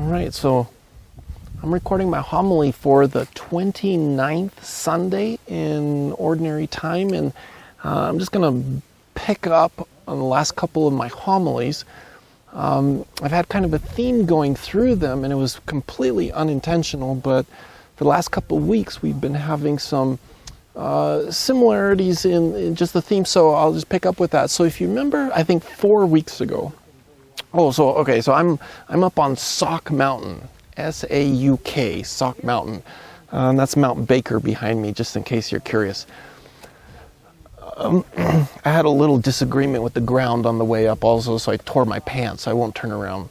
right, so I'm recording my homily for the 29th Sunday in Ordinary Time, and I'm just going to pick up on the last couple of my homilies. I've had kind of a theme going through them, and it was completely unintentional, but for the last couple of weeks we've been having some similarities in just the theme, so I'll just pick up with that. So if you remember, I think 4 weeks ago, so I'm up on Sauk Mountain, S-A-U-K, Sauk Mountain. That's Mount Baker behind me, just in case you're curious. I had a little disagreement with the ground on the way up also, so I tore my pants. I won't turn around.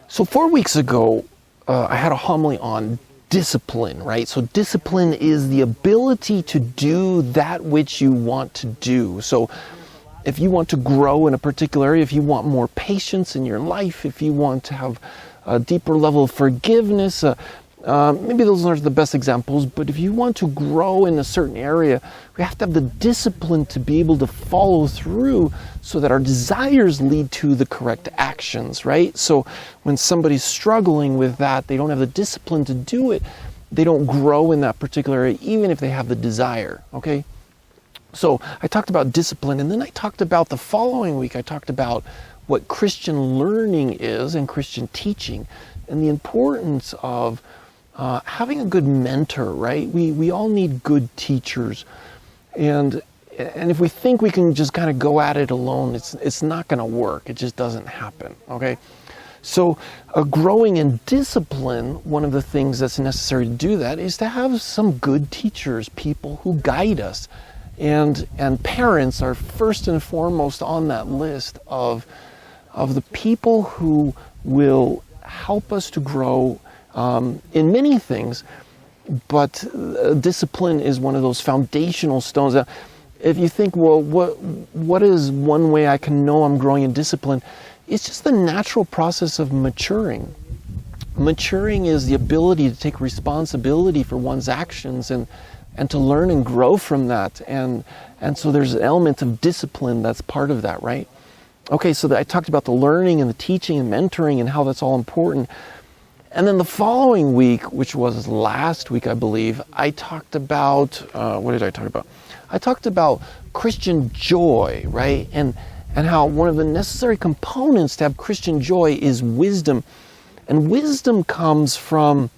So 4 weeks ago, I had a homily on discipline, right? So discipline is the ability to do that which you want to do. So if you want to grow in a particular area, if you want more patience in your life, if you want to have a deeper level of forgiveness, maybe those aren't the best examples, but if you want to grow in a certain area, we have to have the discipline to be able to follow through so that our desires lead to the correct actions, right? So when somebody's struggling with that, they don't have the discipline to do it, they don't grow in that particular area, even if they have the desire, okay? So I talked about discipline, and then I talked about the following week, I talked about what Christian learning is and Christian teaching, and the importance of having a good mentor, right? We all need good teachers, and if we think we can just kind of go at it alone, it's not going to work. It just doesn't happen, okay? So growing in discipline, one of the things that's necessary to do that is to have some good teachers, people who guide us. And parents are first and foremost on that list of the people who will help us to grow in many things, but discipline is one of those foundational stones. If you think, well, what is one way I can know I'm growing in discipline? It's just the natural process of maturing. Maturing is the ability to take responsibility for one's actions and to learn and grow from that. And so there's an element of discipline that's part of that, right? Okay, so I talked about the learning and the teaching and mentoring and how that's all important. And then the following week, which was last week, I believe, I talked about, what did I talk about? I talked about Christian joy, right? And how one of the necessary components to have Christian joy is wisdom. And wisdom comes from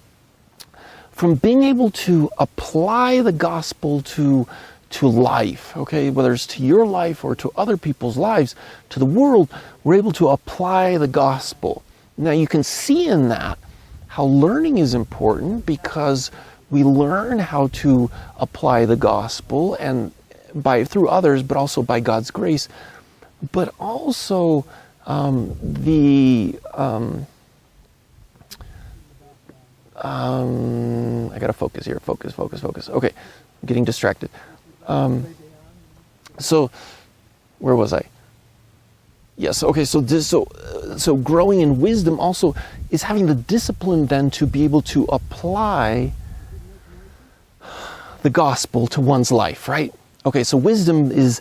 being able to apply the gospel to life, okay? Whether it's to your life or to other people's lives, to the world, we're able to apply the gospel. Now you can see in that how learning is important, because we learn how to apply the gospel and through others, but also by God's grace. But also I gotta focus here. Focus. Okay, I'm getting distracted. So where was I? Yes. Okay. So growing in wisdom also is having the discipline then to be able to apply the gospel to one's life, right? Okay. So wisdom is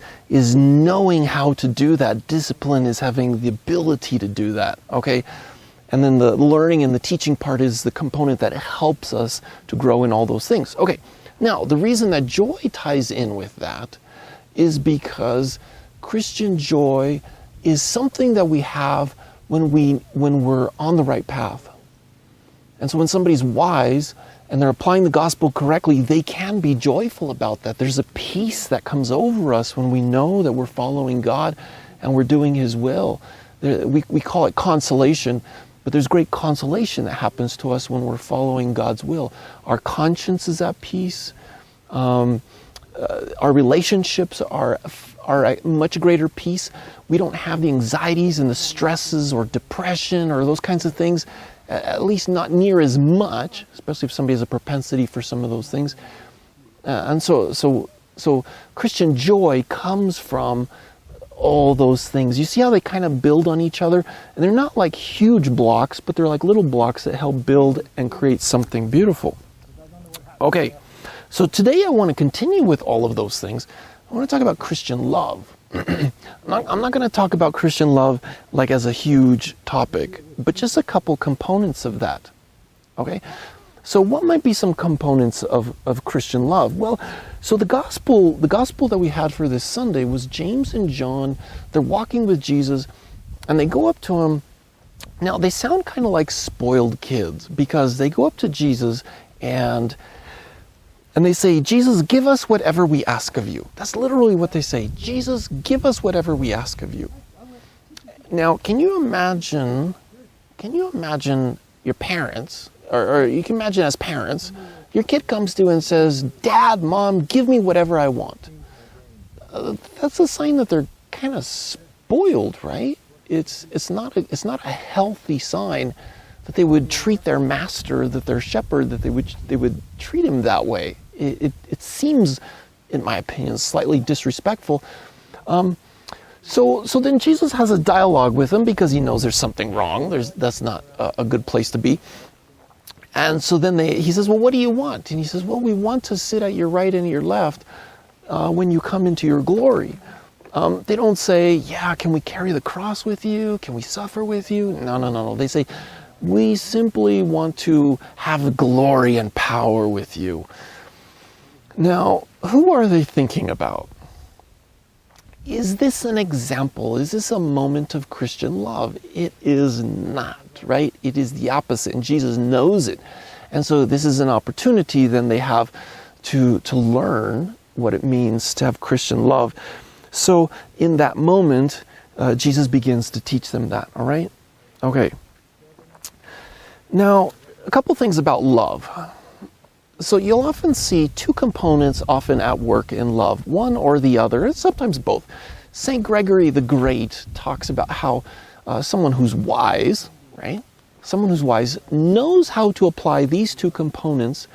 knowing how to do that. Discipline is having the ability to do that. Okay. And then the learning and the teaching part is the component that helps us to grow in all those things. Okay, now the reason that joy ties in with that is because Christian joy is something that we have when we're on the right path. And so when somebody's wise and they're applying the gospel correctly, they can be joyful about that. There's a peace that comes over us when we know that we're following God and we're doing His will. We call it consolation. But there's great consolation that happens to us when we're following God's will. Our conscience is at peace. Our relationships are at much greater peace. We don't have the anxieties and the stresses or depression or those kinds of things, at least not near as much, especially if somebody has a propensity for some of those things. And so Christian joy comes from all those things. You see how they kind of build on each other? And they're not like huge blocks, but they're like little blocks that help build and create something beautiful. Okay, so today I want to continue with all of those things, I want to talk about Christian love. I'm not going to talk about Christian love like as a huge topic, but just a couple components of that. Okay? So what might be some components of Christian love? Well, so the gospel that we had for this Sunday was James and John. They're walking with Jesus, and they go up to him. Now, they sound kind of like spoiled kids, because they go up to Jesus and they say, Jesus, give us whatever we ask of you. That's literally what they say. Jesus, give us whatever we ask of you. Now, can you imagine your parents, or you can imagine as parents, your kid comes to you and says, Dad, Mom, give me whatever I want. That's a sign that they're kind of spoiled, right? It's not a healthy sign that they would treat their master, that their shepherd, that they would treat him that way. It seems, in my opinion, slightly disrespectful. So then Jesus has a dialogue with them, because he knows there's something wrong. That's not a good place to be. And so then he says, well, what do you want? And he says, well, we want to sit at your right and your left when you come into your glory. They don't say, yeah, can we carry the cross with you? Can we suffer with you? No. They say, we simply want to have glory and power with you. Now, who are they thinking about? Is this an example? Is this a moment of Christian love? It is not, right? It is the opposite, and Jesus knows it. And so this is an opportunity then they have to learn what it means to have Christian love. So in that moment, Jesus begins to teach them that, all right? Okay. Now, a couple things about love. So you'll often see two components often at work in love, one or the other, and sometimes both. St. Gregory the Great talks about how someone who's wise, right? Someone who's wise knows how to apply these two components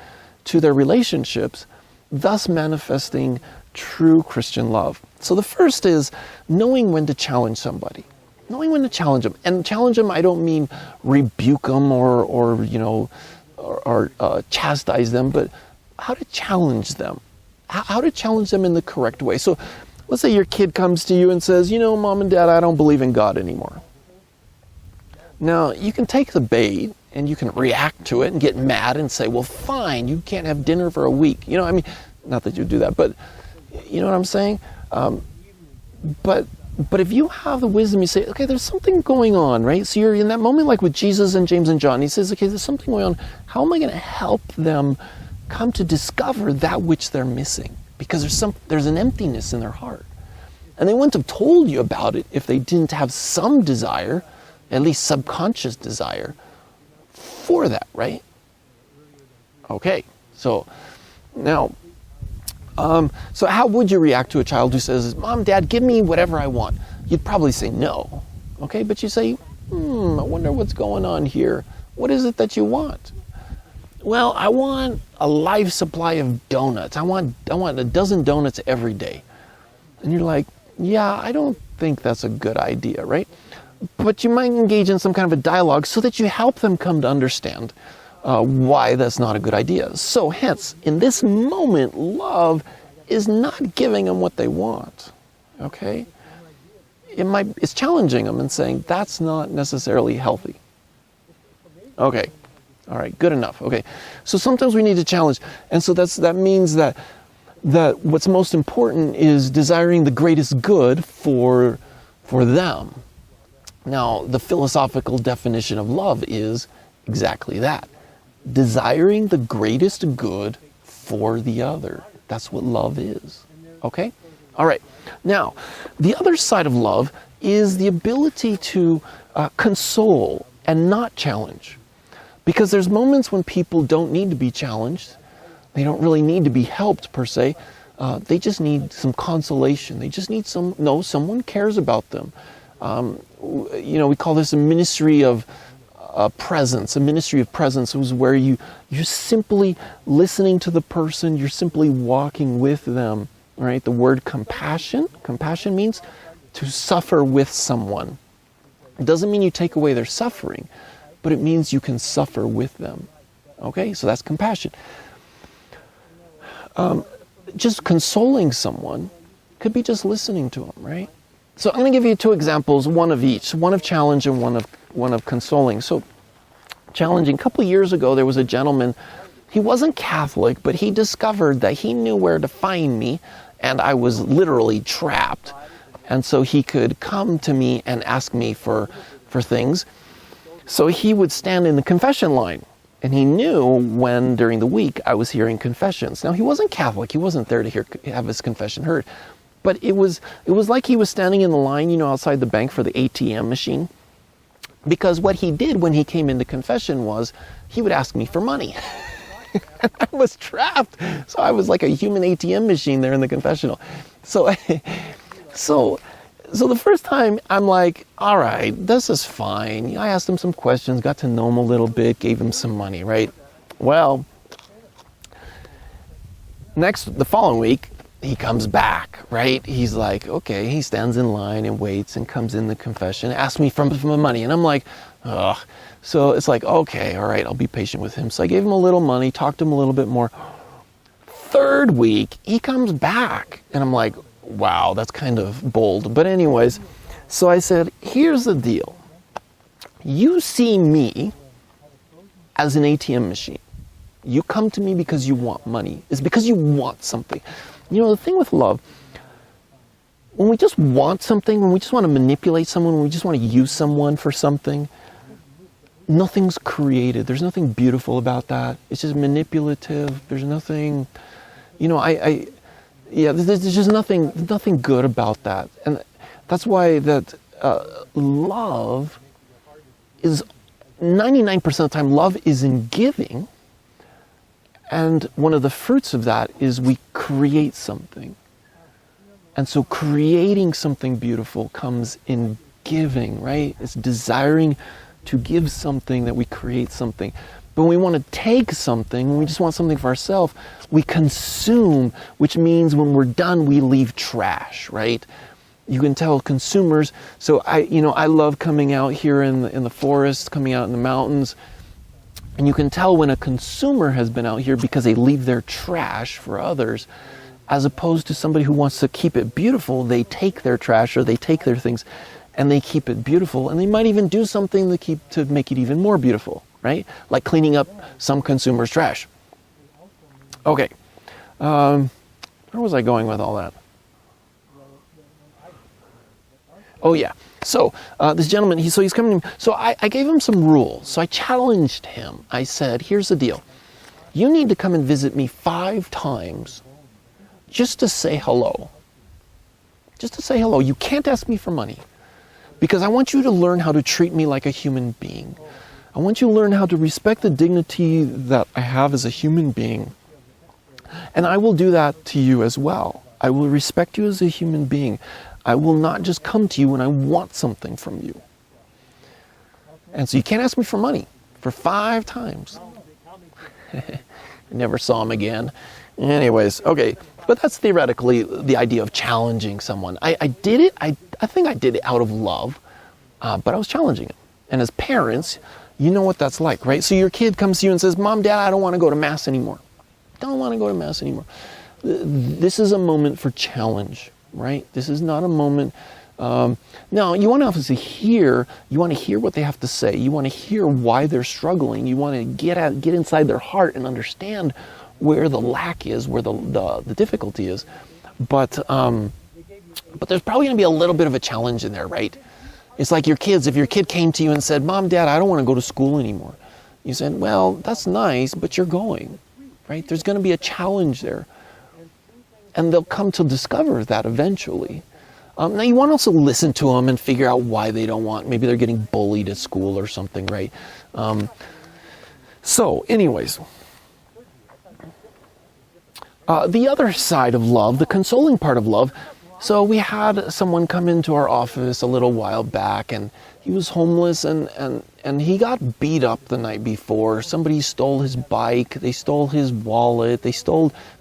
to their relationships, thus manifesting true Christian love. So the first is knowing when to challenge somebody. Knowing when to challenge them. And challenge them, I don't mean rebuke them or chastise them, but how to challenge them. How to challenge them in the correct way. So let's say your kid comes to you and says, Mom and Dad, I don't believe in God anymore. Now, you can take the bait and you can react to it and get mad and say, well, fine, you can't have dinner for a week. Not that you do that, but you know what I'm saying? But if you have the wisdom, you say, okay, there's something going on, right? So you're in that moment like with Jesus and James and John. He says, okay, there's something going on. How am I going to help them come to discover that which they're missing? Because there's an emptiness in their heart. And they wouldn't have told you about it if they didn't have some desire, at least subconscious desire, for that, right? Okay, so now, so how would you react to a child who says, Mom, Dad, give me whatever I want? You'd probably say no, okay? But you say, I wonder what's going on here. What is it that you want? Well, I want a life supply of donuts. I want a dozen donuts every day. And you're like, yeah, I don't think that's a good idea, right? But you might engage in some kind of a dialogue so that you help them come to understand why that's not a good idea. So hence, in this moment, love is not giving them what they want, okay? It's challenging them and saying, that's not necessarily healthy. Okay, all right, good enough, okay. So sometimes we need to challenge, and so that means that what's most important is desiring the greatest good for them. Now, the philosophical definition of love is exactly that. Desiring the greatest good for the other. That's what love is. Okay? All right. Now, the other side of love is the ability to console and not challenge. Because there's moments when people don't need to be challenged. They don't really need to be helped per se. They just need some consolation. They just need someone cares about them. We call this a ministry of presence. A ministry of presence is where you're simply listening to the person, you're simply walking with them, right? The word compassion means to suffer with someone. It doesn't mean you take away their suffering, but it means you can suffer with them. Okay, so that's compassion. Just consoling someone could be just listening to them, right? So I'm going to give you two examples, one of each, one of challenge and one of consoling. So challenging, a couple of years ago, there was a gentleman, he wasn't Catholic, but he discovered that he knew where to find me, and I was literally trapped. And so he could come to me and ask me for things. So he would stand in the confession line, and he knew when during the week I was hearing confessions. Now, he wasn't Catholic, he wasn't there to have his confession heard, but it was like he was standing in the line, you know, outside the bank for the ATM machine. Because what he did when he came into confession was he would ask me for money. And I was trapped. So I was like a human ATM machine there in the confessional. So the first time I'm like, all right, this is fine. I asked him some questions, got to know him a little bit, gave him some money, right? Well, the following week, he comes back, right? He's like, okay, he stands in line and waits and comes in the confession, asks me for my money. And I'm like, ugh. So it's like, okay, all right, I'll be patient with him. So I gave him a little money, talked to him a little bit more. Third week, he comes back. And I'm like, wow, that's kind of bold. But anyways, so I said, here's the deal. You see me as an ATM machine. You come to me because you want money. It's because you want something. You know, the thing with love, when we just want something, when we just want to manipulate someone, when we just want to use someone for something, nothing's created. There's nothing beautiful about that. It's just manipulative. There's nothing, you know, there's just nothing good about that. And that's why that love is 99% of the time, love is in giving. And one of the fruits of that is we create something. And so creating something beautiful comes in giving, right? It's desiring to give something that we create something. But when we want to take something, when we just want something for ourselves, we consume, which means when we're done, we leave trash, right? You can tell consumers. So I love coming out here in the forest, coming out in the mountains. And you can tell when a consumer has been out here because they leave their trash for others, as opposed to somebody who wants to keep it beautiful. They take their trash or they take their things and they keep it beautiful. And they might even do something to make it even more beautiful, right? Like cleaning up some consumer's trash. Okay. Where was I going with all that? Oh yeah. So this gentleman, he's coming to me. So I gave him some rules. So I challenged him. I said, here's the deal. You need to come and visit me 5 times just to say hello. Just to say hello. You can't ask me for money because I want you to learn how to treat me like a human being. I want you to learn how to respect the dignity that I have as a human being. And I will do that to you as well. I will respect you as a human being. I will not just come to you when I want something from you. And so you can't ask me for money for 5 times. I never saw him again. Anyways, okay. But that's theoretically the idea of challenging someone. I did it. I think I did it out of love, but I was challenging it. And as parents, you know what that's like, right? So your kid comes to you and says, Mom, Dad, I don't want to go to Mass anymore. Don't want to go to Mass anymore. This is a moment for challenge. Right? This is not a moment. Now, you want to obviously hear. You want to hear what they have to say. You want to hear why they're struggling. You want to get inside their heart and understand where the lack is, where the difficulty is. But there's probably going to be a little bit of a challenge in there, right? It's like your kids. If your kid came to you and said, Mom, Dad, I don't want to go to school anymore. You said, well, that's nice, but you're going, right? There's going to be a challenge there. And they'll come to discover that eventually. Now you want to also listen to them and figure out why they don't want. Maybe they're getting bullied at school or something, right? So anyways, the other side of love, the consoling part of love. So we had someone come into our office a little while back, and he was homeless, and he got beat up the night before. Somebody stole his bike, they stole his wallet, they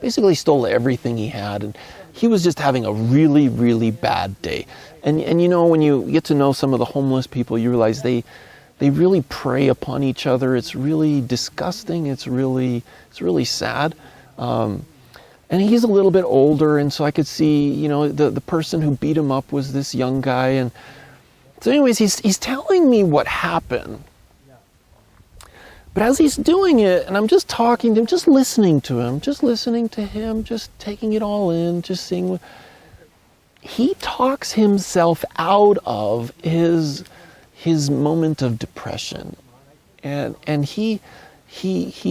basically stole everything he had, and he was just having a really, really bad day. And you know, when you get to know some of the homeless people, you realize they really prey upon each other. It's really disgusting. It's really sad. And he's a little bit older, and so I could see, you know, the person who beat him up was this young guy. And so anyways, he's telling me what happened. But as he's doing it, and I'm just talking to him, just listening to him, just taking it all in, just seeing what... He talks himself out of his moment of depression. And he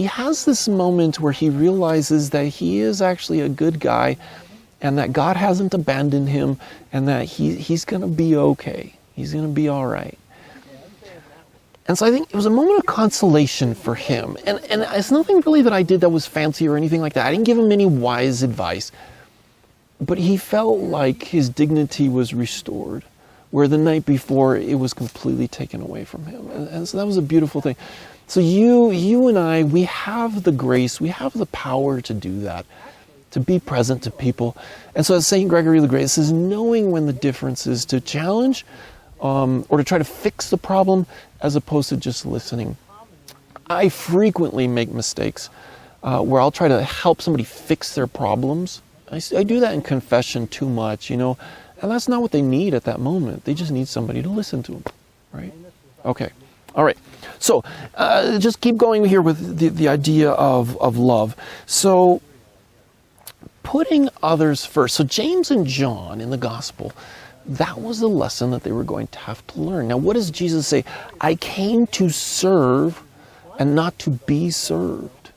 has this moment where he realizes that he is actually a good guy, and that God hasn't abandoned him, and that he's going to be okay. He's going to be all right. And so I think it was a moment of consolation for him. And it's nothing really that I did that was fancy or anything like that. I didn't give him any wise advice. But he felt like his dignity was restored, where the night before it was completely taken away from him. And so that was a beautiful thing. So you and I, we have the grace, we have the power to do that, to be present to people. And so as St. Gregory the Great says, knowing when the difference is to challenge or to try to fix the problem as opposed to just listening. I frequently make mistakes where I'll try to help somebody fix their problems. I do that in confession too much, you know, and that's not what they need at that moment. They just need somebody to listen to them, right? Okay. All right. So just keep going here with the idea of love. So putting others first. So James and John in the gospel, that was the lesson that they were going to have to learn. Now, what does Jesus say? I came to serve and not to be served.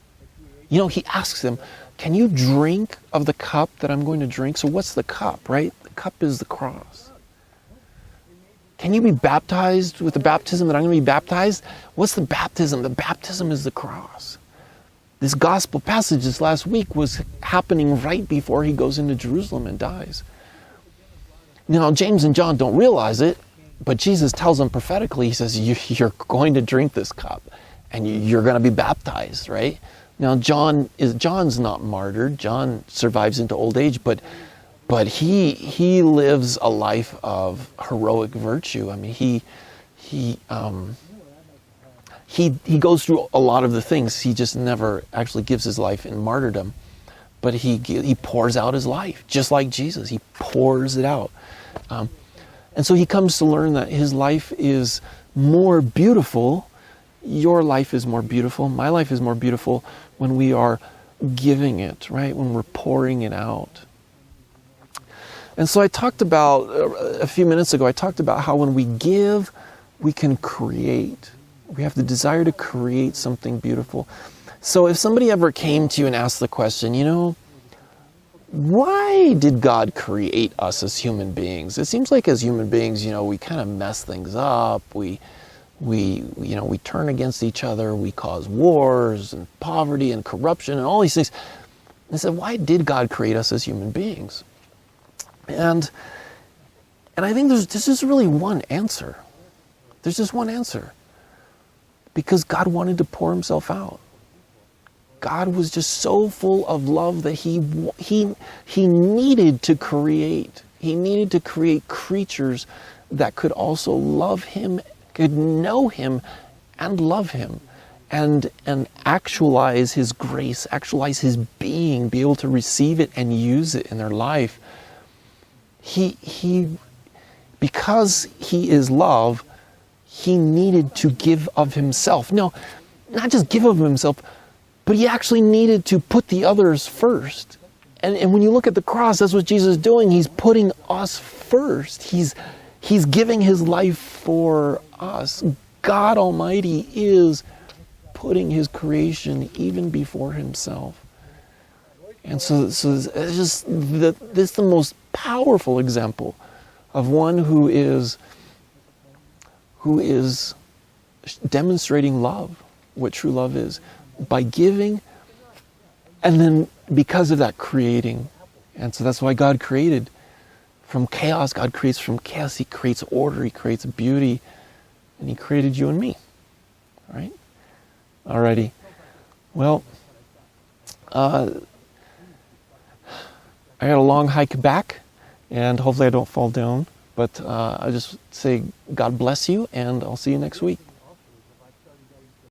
You know, he asks them, can you drink of the cup that I'm going to drink? So what's the cup, right? The cup is the cross. Can you be baptized with the baptism that I'm going to be baptized? What's the baptism? The baptism is the cross. This gospel passage this last week was happening right before he goes into Jerusalem and dies. Now, James and John don't realize it, but Jesus tells them prophetically, he says, you're going to drink this cup and you're going to be baptized, right? Now, John's not martyred. John survives into old age, but he lives a life of heroic virtue. I mean, he goes through a lot of the things. He just never actually gives his life in martyrdom, but he pours out his life just like Jesus. He pours it out, and so he comes to learn that his life is more beautiful. Your life is more beautiful. My life is more beautiful when we are giving it, right? When we're pouring it out. And so I talked about, a few minutes ago, I talked about how when we give, we can create. We have the desire to create something beautiful. So if somebody ever came to you and asked the question, you know, why did God create us as human beings? It seems like as human beings, you know, we kind of mess things up. We turn against each other. We cause wars and poverty and corruption and all these things. And I said, why did God create us as human beings? And I think there's just really one answer. There's just one answer. Because God wanted to pour himself out. God was just so full of love that he needed to create. He needed to create creatures that could also love him, could know him and love him, and actualize his grace, actualize his being, be able to receive it and use it in their life. Because he is love, he needed to give of himself. No, not just give of himself, but he actually needed to put the others first. And when you look at the cross, that's what Jesus is doing. He's putting us first. He's giving his life for us. God Almighty is putting his creation even before himself. And so it's just this is the most powerful example of one who is demonstrating love, what true love is, by giving, and then because of that, creating. And so that's why God created from chaos. God creates from chaos. He creates order. He creates beauty. And he created you and me. All right? Alrighty. Well, I got a long hike back, and hopefully I don't fall down. But I just say God bless you, and I'll see you next week.